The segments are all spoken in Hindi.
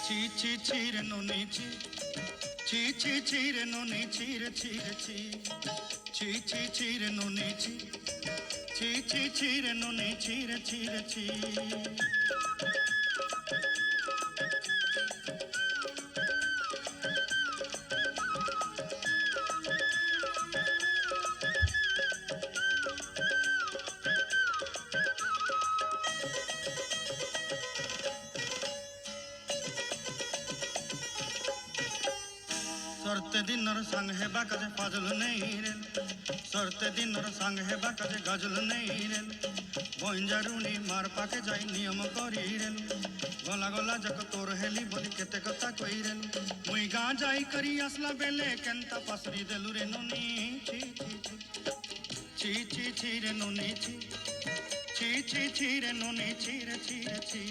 ছি ছি ছি রে নুনি ছি ছি ছি ছি রে নুনি ছি রে ছি রে ছি ছি ছি ছি রে নুনি ছি ছি ছি ছি রে নুনি ছি রে ছি রে ছি सरते दिनर संग हेबा काजे फाजल नहीं रे सरते दिनर संग हेबा काजे गजल नहीं रे बंजारुनी मार पाके जाई नियम करी रे गला गला जक तोर हेली बोली केते कथा कई रे मुई गां जाई करी असला बेले केंता पसरी देलु रे नुनी छी छी छी छी छी रे नुनी छी छी छी छी रे नुनी छी रे छी रे छी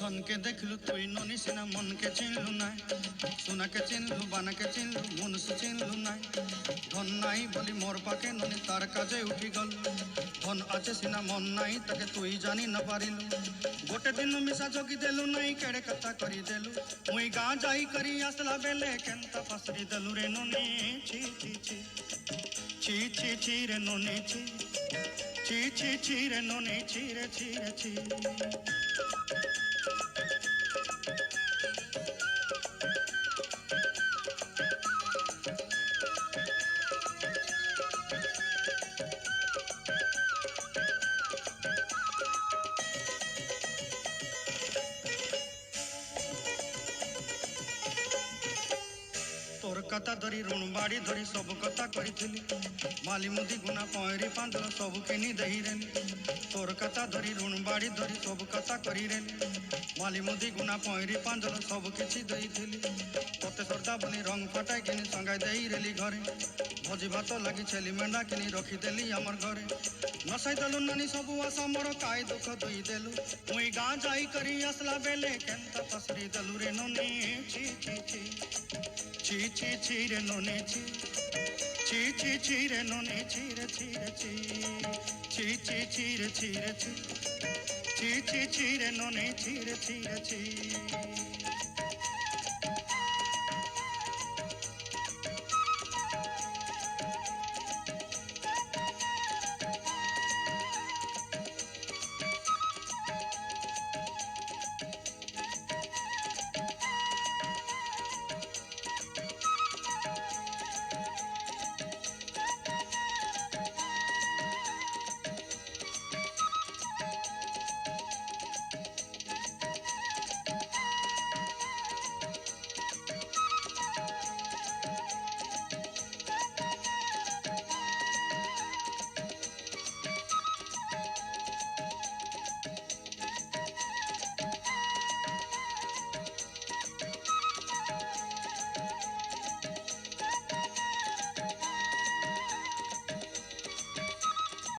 धन के देखलु तुई ननी सिना मन के चिन्हलु नाई सुना के चिन्हलु बाना के चिन्हलु मन से चिन्हलु नाई धन नाई बोली मोर पाके ननी तार काजे उठी गल धन आचे सिना मन नाई ताके तुई जानी न पारिलु गोटे दिन मिसा जोगी देलु नाई केड़े कथा करी देलु मुई गां जाई करी आसला बेले केंता पसरी देलु रे ननी छी छी छी छी छी छी रे ननी छी छी छी छी रे ननी छी रे छी रे छी तोर कथा धरी ऋण बाड़ी धरी सब कथा करी माली मुदी गुना पहरी पांदल सब किनी दही रेली तोर कथा धरी ऋण बाड़ी धरी सब कथा करी रेली माली मुदी गुना पहरी पांदल सब किछि दही तोते सरदा बनी रंग फटाई किनी संगाई दही रेली घरे भोजी भात लगी छेली मेंढा किनी रखी देली हमर घरे नसाई देलु नानी सब आशा मोर काय दुख दुई देलु मुई गां जाई करी असला बेले केंता पसरी देलु रे ननी छी छी छी छी छी छी रे ननी छी छी छी छी रे ननी छी रे छी रे छी छी छी छी रे छी रे छी छी छी छी रे ननी छी रे छी रे छी